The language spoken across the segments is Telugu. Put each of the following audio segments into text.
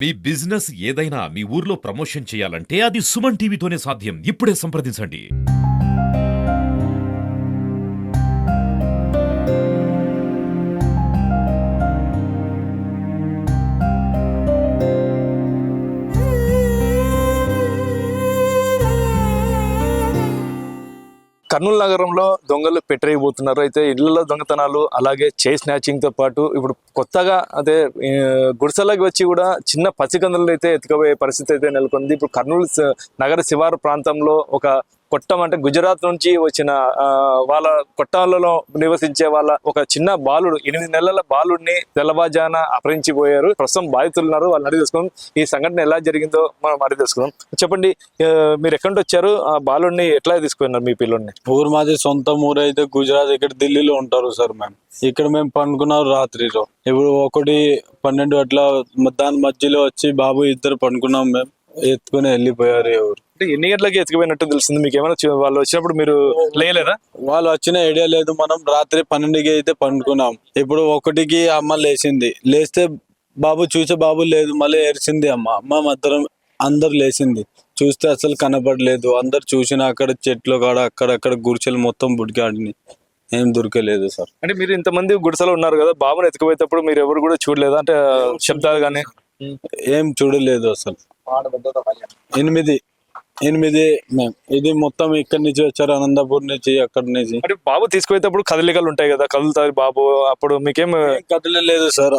మీ బిజినెస్ ఏదైనా మీ ఊర్లో ప్రమోషన్ చేయాలంటే అది సుమన్ టీవీతోనే సాధ్యం. ఇప్పుడే సంప్రదించండి. కర్నూలు నగరంలో దొంగలు పెట్టరేయబోతున్నారు. అయితే ఇళ్లలో దొంగతనాలు, అలాగే చైన్ స్నాచింగ్ తో పాటు ఇప్పుడు కొత్తగా అదే గుడిసెలకు వచ్చి కూడా చిన్న పసికందులు అయితే ఎత్తుకుపోయే పరిస్థితి అయితే నెలకొంది. ఇప్పుడు కర్నూలు నగర శివారు ప్రాంతంలో ఒక కొట్టం, అంటే గుజరాత్ నుంచి వచ్చిన వాళ్ళ కొట్టాలలో నివసించే వాళ్ళ ఒక చిన్న బాలుడు, 8 నెలల బాలుడిని తెల్లవారుజాన అపహరించిపోయారు. ప్రస్తుతం బాధితులు ఉన్నారు, వాళ్ళని అడిగి తెలుసుకుందాం. ఈ సంఘటన ఎలా జరిగిందో మనం అడిగి తెలుసుకుందాం. చెప్పండి, మీరు ఎక్కడి నుంచి వచ్చారు? ఆ బాలుడిని ఎట్లా తీసుకున్నారు మీ పిల్లోడిని? ఊరు మాది సొంత ఊరు అయితే గుజరాత్, ఇక్కడ ఢిల్లీలో ఉంటారు సార్. మేము ఇక్కడ మేము పండుకున్నాం రాత్రిలో. ఇప్పుడు 1-12 అట్లా దాని మధ్యలో వచ్చి బాబు ఇద్దరు పండుకున్నాం. మేము ఎత్తుకుని వెళ్ళిపోయారు. ఎవరు అంటే ఎన్ని గంటలకి ఎత్తుకుపోయినట్టు తెలిసింది మీకు? ఏమైనా వాళ్ళు వచ్చినప్పుడు మీరు లేలేదా? వాళ్ళు వచ్చిన ఐడియా లేదు. మనం రాత్రి 12కి అయితే పండుకున్నాం. ఇప్పుడు 1కి అమ్మ లేచింది. లేస్తే బాబు చూసే బాబు లేదు, మళ్ళీ ఎరిసింది అమ్మ మాత్రం. అందరు లేచింది, చూస్తే అసలు కనపడలేదు. అందరు చూసిన అక్కడ చెట్లు కాడ అక్కడక్కడ గుడిసెలు మొత్తం బుడికాడిని, ఏం దొరకలేదు సార్. అంటే మీరు ఇంతమంది గుడిసెలో ఉన్నారు కదా, బాబుని ఎత్తుకుపోయేటప్పుడు మీరు ఎవరు కూడా చూడలేదా? అంటే శబ్దాలు కానీ ఏం చూడలేదు అసలు. 8 మేము ఇది మొత్తం ఇక్కడి నుంచి వచ్చారు, అనంతపూర్ నుంచి, అక్కడి నుంచి. అంటే బాబు తీసుకుపోయేటప్పుడు కదలికలు ఉంటాయి కదా, కదులుతారు బాబు, అప్పుడు మీకేం కదలలేదు సార్.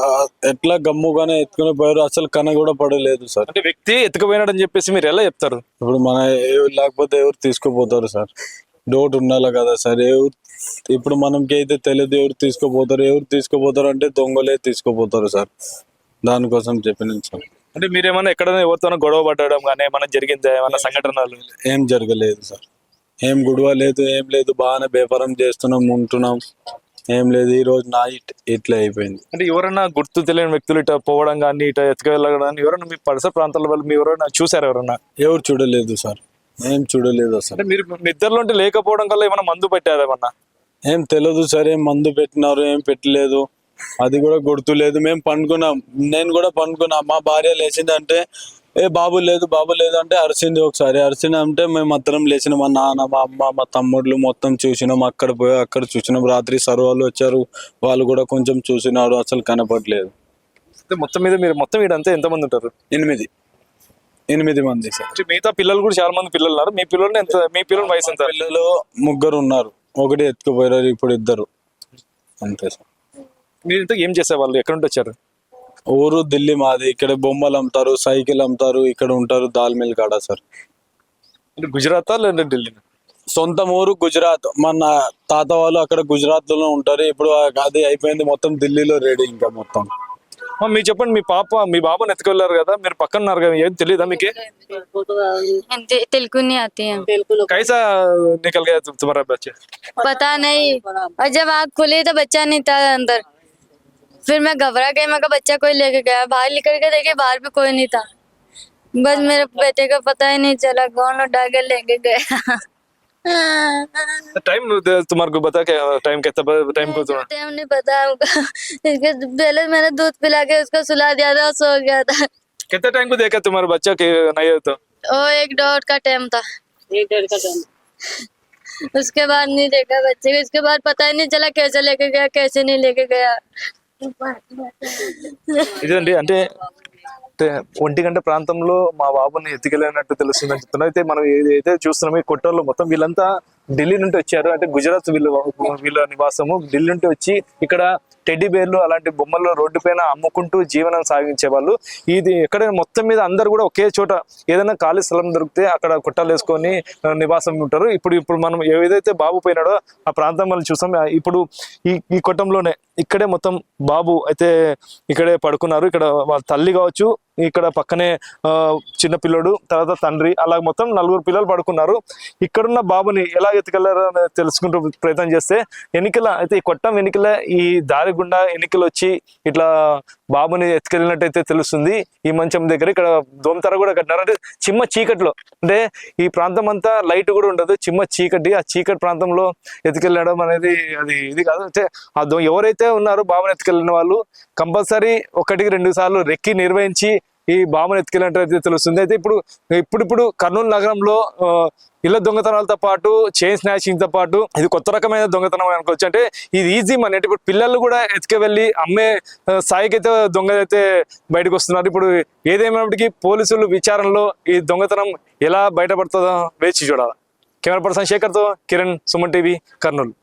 ఎట్లా గమ్ముగానే ఎత్తుకుని పోయారు, అసలు కన కూడా పడలేదు సార్. అంటే వ్యక్తి ఎత్తుకుపోయినాడు అని చెప్పేసి మీరు ఎలా చెప్తారు? ఇప్పుడు లేకపోతే ఎవరు తీసుకుపోతారు సార్? డౌట్ ఉండాలి కదా సార్. ఇప్పుడు మనకి అయితే తెలియదు ఎవరు తీసుకుపోతారు అంటే దొంగలే తీసుకుపోతారు సార్. దానికోసం చెప్పిన సార్. అంటే మీరేమన్నా ఎక్కడైనా ఎవరితోనో గొడవ పడడం కానీ ఏమన్నా జరిగిందా? ఏమన్నా సంఘటనలు? ఏం జరగలేదు సార్. ఏం గొడవ లేదు, ఏం లేదు. బాగానే వ్యాపారం చేస్తున్నాం, ఉంటున్నాం. ఏం లేదు. ఈ రోజు నైట్ ఇట్లా అయిపోయింది. అంటే ఎవరైనా గుర్తు తెలియని వ్యక్తులు ఇట్లా పోవడం కానీ, ఇట్లా ఎత్తుకెళ్ళడం కానీ ఎవరైనా మీ పరిసర ప్రాంతాల వాళ్ళు మీ ఎవరైనా చూసారు? ఎవరన్నా? ఎవరు చూడలేదు సార్. ఏం చూడలేదు అసలు. అంటే మీరు మీ ఇద్దరిలో ఉంటే లేకపోవడం వల్ల ఏమైనా మందు పెట్టారు ఏమన్నా? ఏం తెలియదు సార్. ఏం మందు పెట్టినారు, ఏం పెట్టలేదు, అది కూడా గుర్తులేదు. మేము పండుకున్నాం, నేను కూడా పండుకున్నా. మా భార్య లేచిందంటే బాబు లేదు అంటే అరిసింది. ఒకసారి అరిసింది అంటే మేము అందరం లేచిన, మా నాన్న, మా అమ్మ, మా తమ్ముళ్ళు మొత్తం చూసినాం. అక్కడ చూసినాం. రాత్రి సర్వాళ్ళు వచ్చారు, వాళ్ళు కూడా కొంచెం చూసినారు, అసలు కనపడలేదు. మొత్తం మీద మీరు మొత్తం వీడంతా ఎంతమంది ఉంటారు? 8 మంది సార్. మిగతా పిల్లలు కూడా చాలా మంది పిల్లలు ఉన్నారు. మీ పిల్లలు ఎంత? మీ పిల్లల వయసు ఎంత? పిల్లలు 3 ఉన్నారు. ఒకటి ఎత్తుకుపోయారు, ఇప్పుడు 2 అంతే సార్. మీరు ఇంత ఏం చేసేవాళ్ళు? ఎక్కడ నుండి వచ్చారు? ఊరు ఢిల్లీ మాది. ఇక్కడ బొమ్మలు అమ్ముతారు, సైకిల్ అమ్ముతారు, ఇక్కడ ఉంటారు దాల్మిల్ కాడ సార్. అంటే గుజరాత్ లేదా ఢిల్లీ? సొంత ఊరు గుజరాత్. మన తాత వాళ్ళు అక్కడ గుజరాత్ లో ఉంటారు. ఇప్పుడు అది అయిపోయింది, మొత్తం ఢిల్లీలో రెడీ. ఇంకా మొత్తం మీరు చెప్పండి, మీ బాబుని ఎత్తుకెళ్ళారు కదా, మీరు పక్కన ఉన్నారు కదా, ఏం తెలియదా మీకు? तेलुगु नहीं आती है। कैसा निकल गया तुम्हारा बच्चा? पता नहीं, और जब आँख खुली तो बच्चा नहीं था अंदर। फिर मैं घबरा गई, मैं कहा बच्चा कोई लेके गया। बाहर निकल के देखे, बाहर भी कोई नहीं था। बस मेरे बेटे का पता ही नहीं चला कौन उठा के लेके गया। टाइम तुम्हारे को बता क्या टाइम? कितना टाइम को? टाइम नहीं पता होगा। इसके पहले मैंने दूध पिला के उसको सुला दिया था, सो गया था। कितने टाइम को देखा तुम्हारा बच्चा के नहीं है? तो वो 1-1.5 का टाइम था। 1-1.5 का टाइम। उसके बाद नहीं देखा बच्चे को। उसके बाद पता ही नहीं चला कैसे लेके गया, कैसे नहीं लेके गया। ఇదండి, అంటే 1 గంట ప్రాంతంలో మా బాబుని ఎత్తుకెళ్ళినట్టు తెలుస్తుందని చెప్తున్నారు. అయితే మనం ఏదైతే చూస్తున్నామో ఈ కొట్టోళ్ళు మొత్తం వీళ్ళంతా ఢిల్లీ నుండి వచ్చారు. అంటే గుజరాత్ వీళ్ళ నివాసము. ఢిల్లీ నుండి వచ్చి ఇక్కడ టెడ్డీ బేర్లు అలాంటి బొమ్మలు రోడ్డు పైన అమ్ముకుంటూ జీవనం సాగించే వాళ్ళు. ఇది ఎక్కడ మొత్తం మీద అందరు కూడా ఒకే చోట ఏదైనా ఖాళీ స్థలం దొరికితే అక్కడ కొట్టాలు వేసుకొని నివాసం ఉంటారు. ఇప్పుడు మనం ఏదైతే బాబు పోయినాడో ఆ ప్రాంతం మనం చూసాం. ఇప్పుడు ఈ కొట్టంలోనే ఇక్కడే మొత్తం బాబు అయితే ఇక్కడే పడుకున్నారు. ఇక్కడ వాళ్ళ తల్లి కావచ్చు, ఇక్కడ పక్కనే చిన్న పిల్లడు, తర్వాత తండ్రి, అలా మొత్తం 4 పిల్లలు పడుకున్నారు. ఇక్కడున్న బాబుని ఎలా ఎత్తుకెళ్లారో తెలుసుకుంటూ ప్రయత్నం చేస్తే ఎన్నికల అయితే ఈ కొట్టం ఎన్నికల ఈ దారి గుండా ఎన్నికలు వచ్చి ఇట్లా బాబుని ఎత్తుకెళ్ళినట్టయితే తెలుస్తుంది. ఈ మంచం దగ్గర ఇక్కడ దోమతెర కూడా కట్టినారు. అంటే చిమ్మ చీకట్లో, అంటే ఈ ప్రాంతం అంతా లైట్ కూడా ఉండదు, చిమ్మ చీకటి. ఆ చీకటి ప్రాంతంలో ఎత్తుకెళ్ళడం అనేది అది ఇది కాదు. అంటే ఎవరైతే ఉన్నారో బాబుని ఎత్తుకెళ్ళిన వాళ్ళు కంపల్సరీ 1-2 సార్లు రెక్కి నిర్వహించి ఈ బాబుని ఎత్తుకెళ్ళినట్టు తెలుస్తుంది. అయితే ఇప్పుడు కర్నూలు నగరంలో ఇళ్ల దొంగతనాలతో పాటు చైన్ స్నాచింగ్ తో పాటు ఇది కొత్త రకమైన దొంగతనం అనుకోవచ్చు. అంటే ఇది ఈజీ మనీ. అంటే ఇప్పుడు పిల్లలు కూడా ఎత్తుకు వెళ్ళి అమ్మే స్థాయికైతే దొంగలు అయితే బయటకు వస్తున్నారు. ఇప్పుడు ఏదేమైనప్పటికీ పోలీసులు విచారణలో ఈ దొంగతనం ఎలా బయటపడుతుందో వేచి చూడాలి. కెమెరా పర్సన్ శేఖర్తో కిరణ్, సుమన్ టీవీ, కర్నూలు.